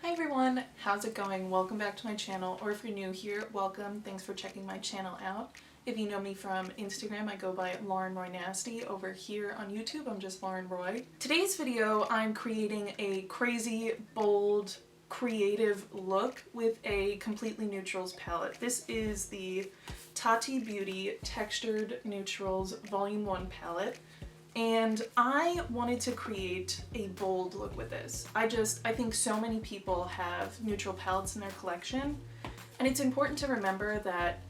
Hi everyone, how's it going? Welcome back to my channel, or if you're new here, welcome. Thanks for checking my channel out. If you know me from Instagram, I go by Lauren Roy Nasty. Over here on YouTube, I'm just Lauren Roy. Today's video, I'm creating a crazy, bold, creative look with a completely neutrals palette. This is the Tati Beauty Textured Neutrals Volume 1 palette. And I wanted to create a bold look with this. I think so many people have neutral palettes in their collection, and it's important to remember that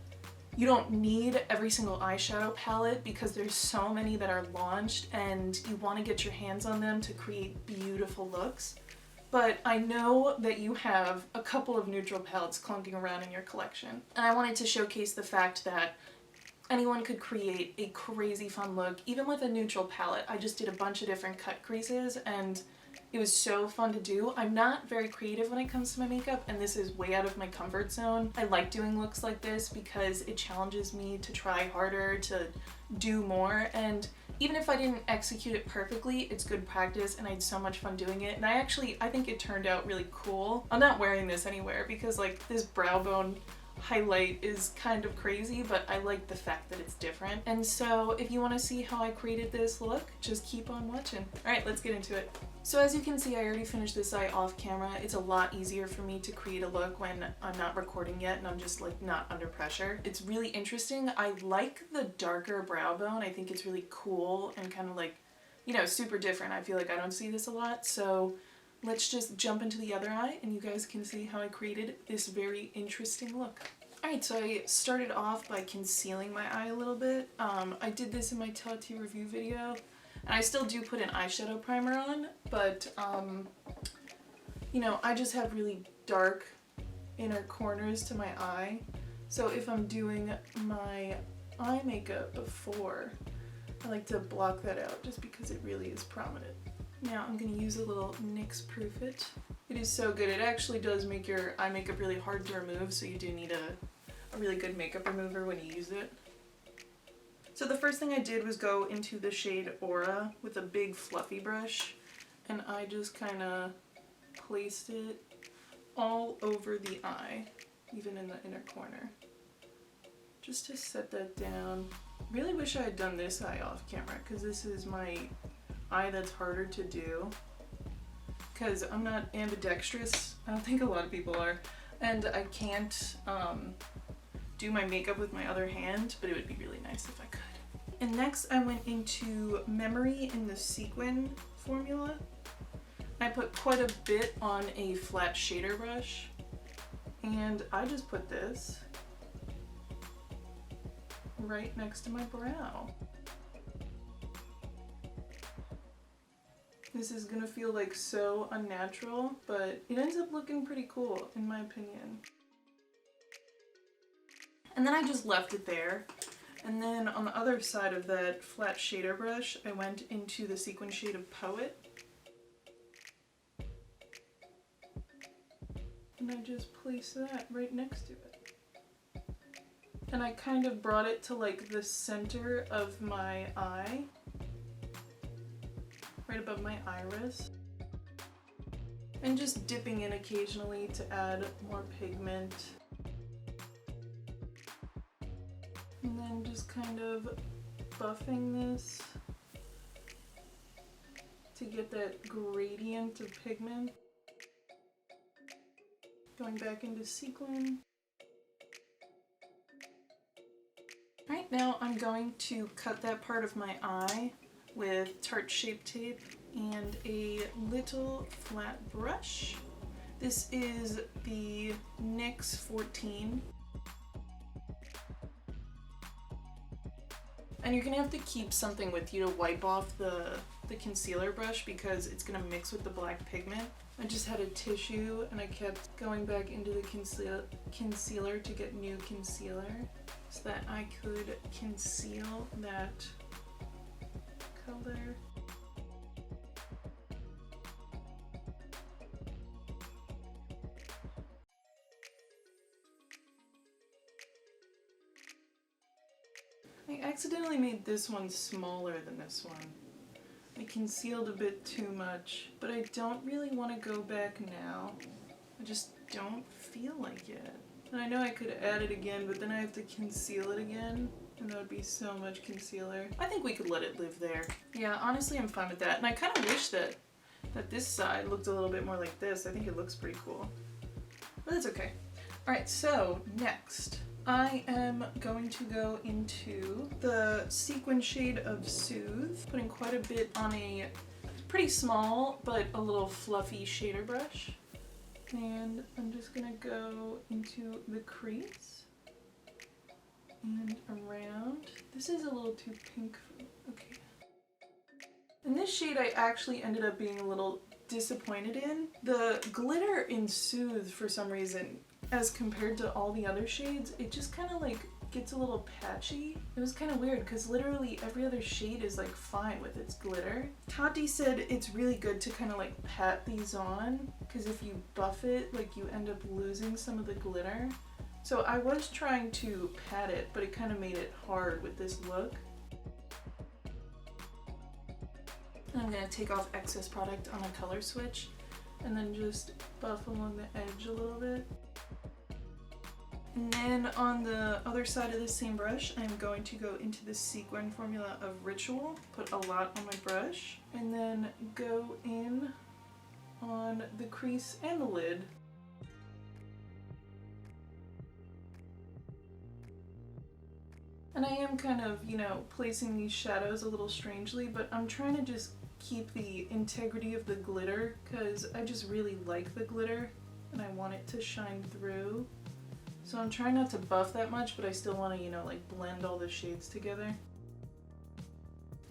you don't need every single eyeshadow palette because there's so many that are launched and you want to get your hands on them to create beautiful looks. But I know that you have a couple of neutral palettes clunking around in your collection, and I wanted to showcase the fact that anyone could create a crazy fun look, even with a neutral palette. I just did a bunch of different cut creases and it was so fun to do. I'm not very creative when it comes to my makeup, and this is way out of my comfort zone. I like doing looks like this because it challenges me to try harder, to do more, and even if I didn't execute it perfectly, it's good practice and I had so much fun doing it. And I think it turned out really cool. I'm not wearing this anywhere because like this brow bone highlight is kind of crazy, but I like the fact that it's different. And so if you want to see how I created this look, just keep on watching. Alright, let's get into it. So as you can see, I already finished this eye off camera. It's a lot easier for me to create a look when I'm not recording yet and I'm just like not under pressure. It's really interesting. I like the darker brow bone. I think it's really cool and kind of like, you know, super different. I feel like I don't see this a lot. So let's just jump into the other eye and you guys can see how I created this very interesting look. Alright, so I started off by concealing my eye a little bit. I did this in my Tati review video, and I still do put an eyeshadow primer on, but you know, I just have really dark inner corners to my eye. So if I'm doing my eye makeup before, I like to block that out just because it really is prominent. Now I'm going to use a little NYX Proof It. It is so good. It actually does make your eye makeup really hard to remove, so you do need a really good makeup remover when you use it. So the first thing I did was go into the shade Aura with a big fluffy brush, and I just kind of placed it all over the eye, even in the inner corner, just to set that down. Really wish I had done this eye off camera because this is my eye that's harder to do because I'm not ambidextrous. I don't think a lot of people are, and I can't do my makeup with my other hand, but it would be really nice if I could. And next I went into Memory in the Sequin formula. I put quite a bit on a flat shader brush, and I just put this right next to my brow. This is gonna feel like so unnatural, but it ends up looking pretty cool in my opinion. And then I just left it there. And then on the other side of that flat shader brush, I went into the sequin shade of Poet. And I just placed that right next to it. And I kind of brought it to like the center of my eye, right above my iris, and just dipping in occasionally to add more pigment, and then just kind of buffing this to get that gradient of pigment. Going back into sequin. Alright, now I'm going to cut that part of my eye with Tarte Shape Tape and a little flat brush. This is the NYX 14. And you're gonna have to keep something with you to wipe off the concealer brush because it's gonna mix with the black pigment. I just had a tissue and I kept going back into the concealer to get new concealer so that I could conceal that color. I accidentally made this one smaller than this one. I concealed a bit too much, but I don't really want to go back now. I just don't feel like it. And I know I could add it again, but then I have to conceal it again, and that would be so much concealer. I think we could let it live there. Yeah, honestly, I'm fine with that. And I kind of wish that this side looked a little bit more like this. I think it looks pretty cool. But that's okay. All right, so next, I am going to go into the sequin shade of Soothe, putting quite a bit on a pretty small but a little fluffy shader brush. And I'm just gonna go into the crease and around. This is a little too pink for me. Okay. And this shade I actually ended up being a little disappointed in. The glitter in Soothe, for some reason, as compared to all the other shades, it just kind of like gets a little patchy. It was kind of weird because literally every other shade is like fine with its glitter. Tati said it's really good to kind of like pat these on because if you buff it, like you end up losing some of the glitter. So I was trying to pat it, but it kind of made it hard with this look. And I'm gonna take off excess product on a color switch and then just buff along the edge a little bit. And then on the other side of the same brush, I'm going to go into the sequin formula of Ritual, put a lot on my brush, and then go in on the crease and the lid. And I am kind of, you know, placing these shadows a little strangely, but I'm trying to just keep the integrity of the glitter because I just really like the glitter and I want it to shine through. So I'm trying not to buff that much, but I still want to, you know, like blend all the shades together.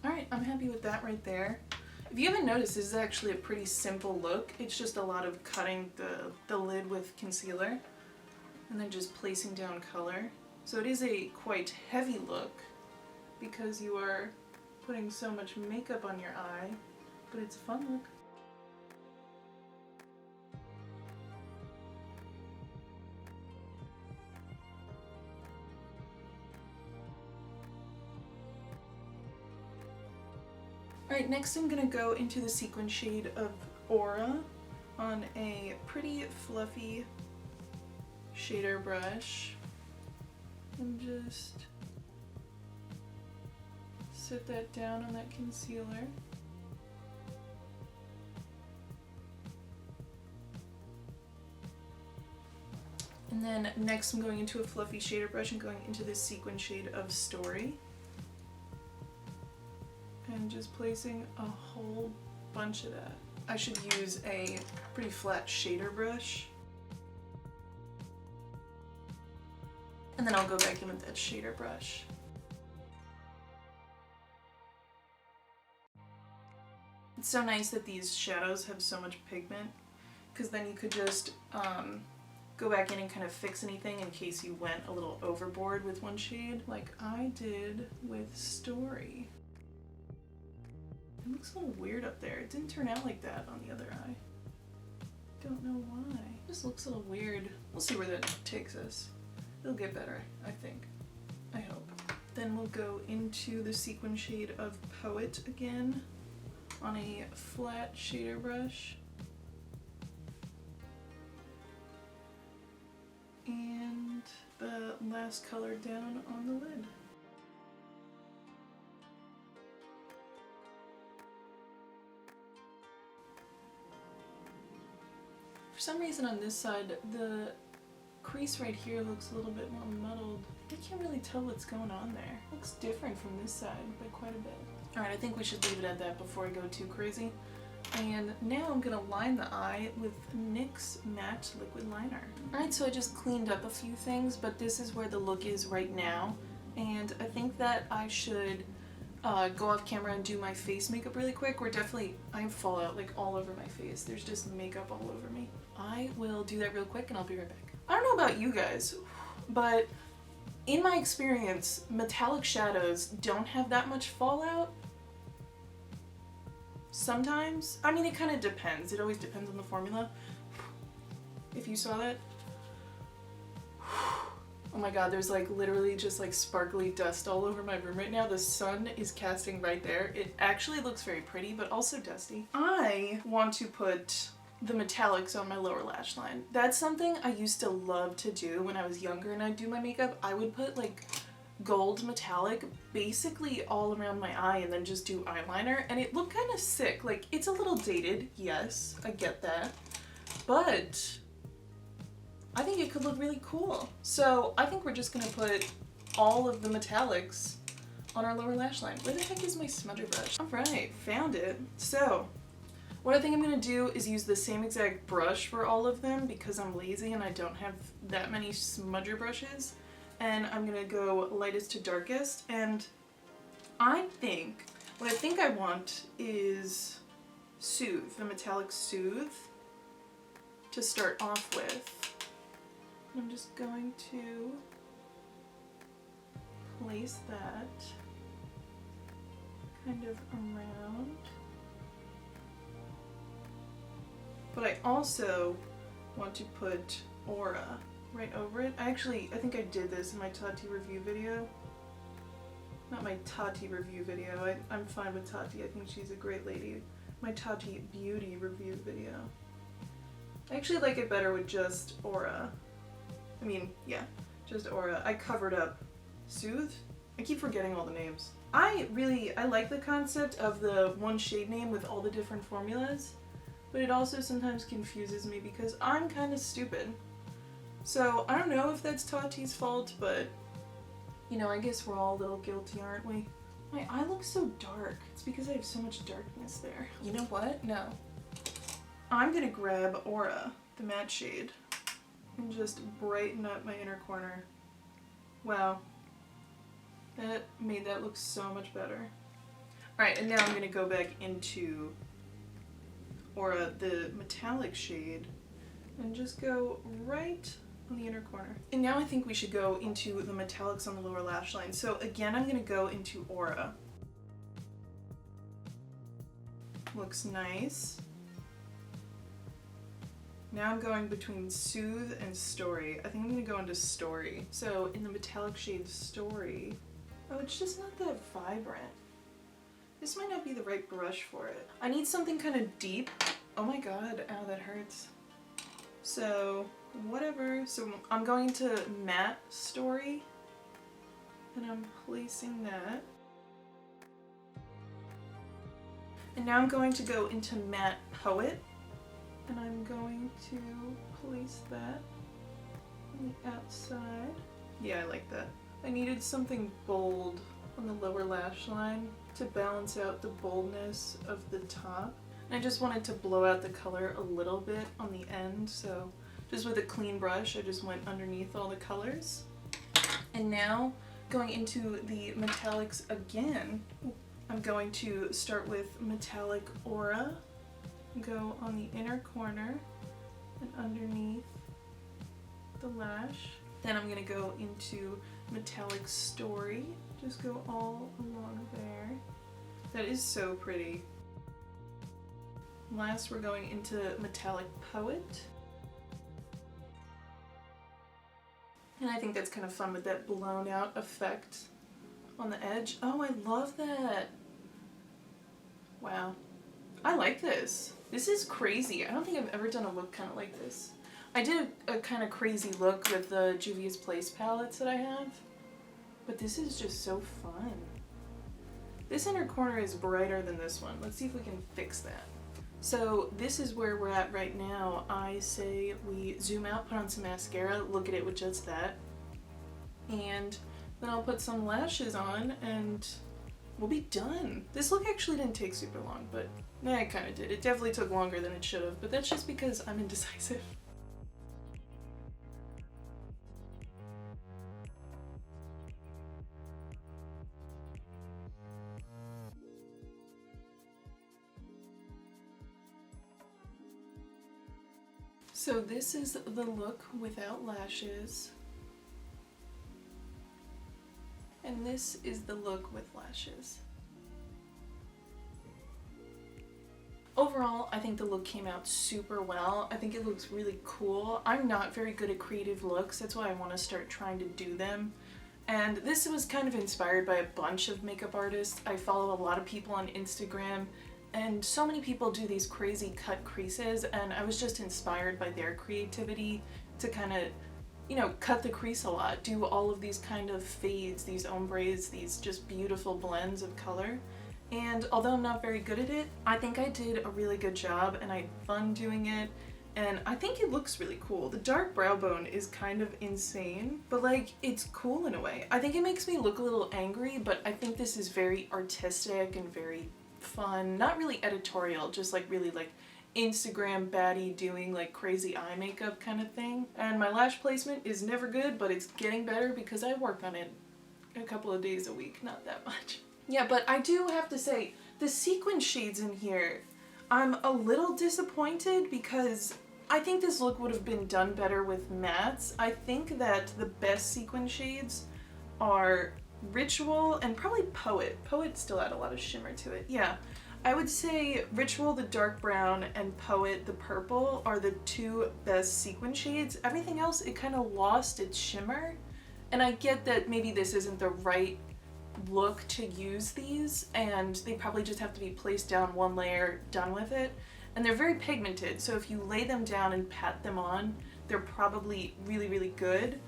Alright, I'm happy with that right there. If you haven't noticed, this is actually a pretty simple look. It's just a lot of cutting the lid with concealer and then just placing down color. So it is a quite heavy look because you are putting so much makeup on your eye, but it's a fun look. Alright, next I'm going to go into the sequin shade of Aura on a pretty fluffy shader brush and just set that down on that concealer. And then next I'm going into a fluffy shader brush and going into the sequin shade of Story. And just placing a whole bunch of that. I should use a pretty flat shader brush. And then I'll go back in with that shader brush. It's so nice that these shadows have so much pigment because then you could just go back in and kind of fix anything in case you went a little overboard with one shade like I did with Story. It looks a little weird up there. It didn't turn out like that on the other eye. Don't know why. It just looks a little weird. We'll see where that takes us. It'll get better, I think. I hope. Then we'll go into the sequin shade of Poet again on a flat shader brush. And the last color down on the lid. For some reason on this side, the crease right here looks a little bit more muddled. I can't really tell what's going on there. It looks different from this side by quite a bit. Alright, I think we should leave it at that before I go too crazy. And now I'm going to line the eye with NYX Matte Liquid Liner. Alright, so I just cleaned up a few things, but this is where the look is right now. And I think that I should go off camera and do my face makeup really quick. I have fallout like all over my face. There's just makeup all over me. I will do that real quick and I'll be right back. I don't know about you guys, but in my experience, metallic shadows don't have that much fallout. Sometimes. I mean, it kind of depends. It always depends on the formula. If you saw that. Oh my god, there's like literally just like sparkly dust all over my room right now. The sun is casting right there. It actually looks very pretty, but also dusty. I want to put the metallics on my lower lash line. That's something I used to love to do when I was younger and I'd do my makeup. I would put like gold metallic basically all around my eye and then just do eyeliner, and it looked kind of sick. Like, it's a little dated, yes, I get that, but I think it could look really cool. So I think we're just gonna put all of the metallics on our lower lash line. Where the heck is my smudger brush? All right, found it. So what I think I'm gonna do is use the same exact brush for all of them because I'm lazy and I don't have that many smudger brushes. And I'm gonna go lightest to darkest. And I think, what I think I want is Soothe, the metallic Soothe, to start off with. I'm just going to place that kind of around. But I also want to put Aura right over it. I think I did this in my Tati review video. Not my Tati review video. I'm fine with Tati. I think she's a great lady. My Tati beauty review video. I actually like it better with just Aura. I mean, yeah, just Aura. I covered up Soothe. I keep forgetting all the names. I like the concept of the one shade name with all the different formulas, but it also sometimes confuses me because I'm kind of stupid. So I don't know if that's Tati's fault, but you know, I guess we're all a little guilty, aren't we? My eye looks so dark. It's because I have so much darkness there. You know what? No. I'm gonna grab Aura, the matte shade, and just brighten up my inner corner. Wow. That made that look so much better. Alright, and now I'm gonna go back into Aura, the metallic shade, and just go right on the inner corner. And now I think we should go into the metallics on the lower lash line. So again, I'm gonna go into Aura. Looks nice. Now I'm going between Soothe and Story. I think I'm gonna go into Story. So in the metallic shade Story, oh, it's just not that vibrant. This might not be the right brush for it. I need something kind of deep. Oh my god, ow, that hurts. So, whatever. So I'm going to Matte Story, and I'm placing that. And now I'm going to go into Matte Poet, and I'm going to place that on the outside. Yeah, I like that. I needed something bold on the lower lash line to balance out the boldness of the top. And I just wanted to blow out the color a little bit on the end, so just with a clean brush I just went underneath all the colors. And now going into the metallics again, I'm going to start with Metallic Aura, go on the inner corner and underneath the lash. Then I'm going to go into Metallic Story, just go all along there. That is so pretty. Last, we're going into Metallic Poet. And I think that's kind of fun with that blown out effect on the edge. Oh, I love that. Wow. I like this. This is crazy. I don't think I've ever done a look kind of like this. I did a kind of crazy look with the Juvia's Place palettes that I have, but this is just so fun. This inner corner is brighter than this one. Let's see if we can fix that. So this is where we're at right now. I say we zoom out, put on some mascara, look at it with just that, and then I'll put some lashes on and we'll be done. This look actually didn't take super long, but it kind of did. It definitely took longer than it should have, but that's just because I'm indecisive. So this is the look without lashes, and this is the look with lashes. Overall, I think the look came out super well. I think it looks really cool. I'm not very good at creative looks, that's why I want to start trying to do them. And this was kind of inspired by a bunch of makeup artists. I follow a lot of people on Instagram, and so many people do these crazy cut creases, and I was just inspired by their creativity to kind of, you know, cut the crease a lot, do all of these kind of fades, these ombres, these just beautiful blends of color. And although I'm not very good at it, I think I did a really good job and I had fun doing it, and I think it looks really cool. The dark brow bone is kind of insane, but like, it's cool in a way. I think it makes me look a little angry, but I think this is very artistic and very fun. Not really editorial, just like really like Instagram baddie doing like crazy eye makeup kind of thing. And my lash placement is never good, but it's getting better because I work on it a couple of days a week, not that much. Yeah, but I do have to say, the sequin shades in here, I'm a little disappointed because I think this look would have been done better with mattes. I think that the best sequin shades are Ritual and probably Poet. Poet still had a lot of shimmer to it. Yeah, I would say Ritual, the dark brown, and Poet, the purple, are the two best sequin shades. Everything else, it kind of lost its shimmer. And I get that maybe this isn't the right look to use these, and they probably just have to be placed down one layer, done with it. And they're very pigmented, so if you lay them down and pat them on, they're probably really, really good.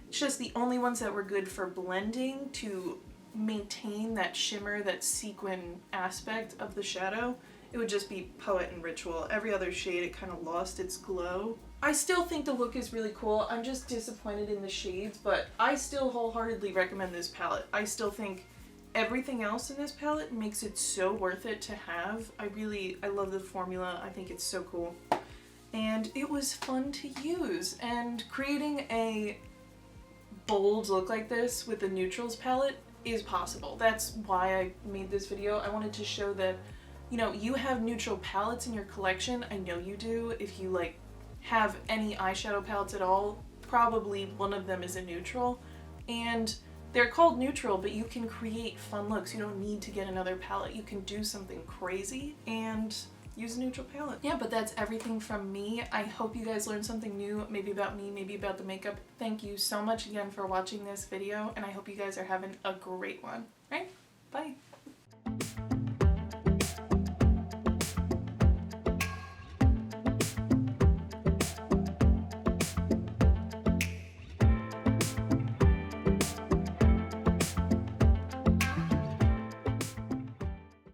It's just the only ones that were good for blending to maintain that shimmer, that sequin aspect of the shadow, it would just be Poet and Ritual. Every other shade, it kind of lost its glow. I still think the look is really cool. I'm just disappointed in the shades, but I still wholeheartedly recommend this palette. I still think everything else in this palette makes it so worth it to have. I love the formula. I think it's so cool. And it was fun to use. And creating a bold look like this with the neutrals palette is possible. That's why I made this video. I wanted to show that, you know, you have neutral palettes in your collection. I know you do. If you like have any eyeshadow palettes at all, probably one of them is a neutral. And they're called neutral, but you can create fun looks. You don't need to get another palette. You can do something crazy and use a neutral palette. Yeah, but that's everything from me. I hope you guys learned something new, maybe about me, maybe about the makeup. Thank you so much again for watching this video, and I hope you guys are having a great one. Right? Bye.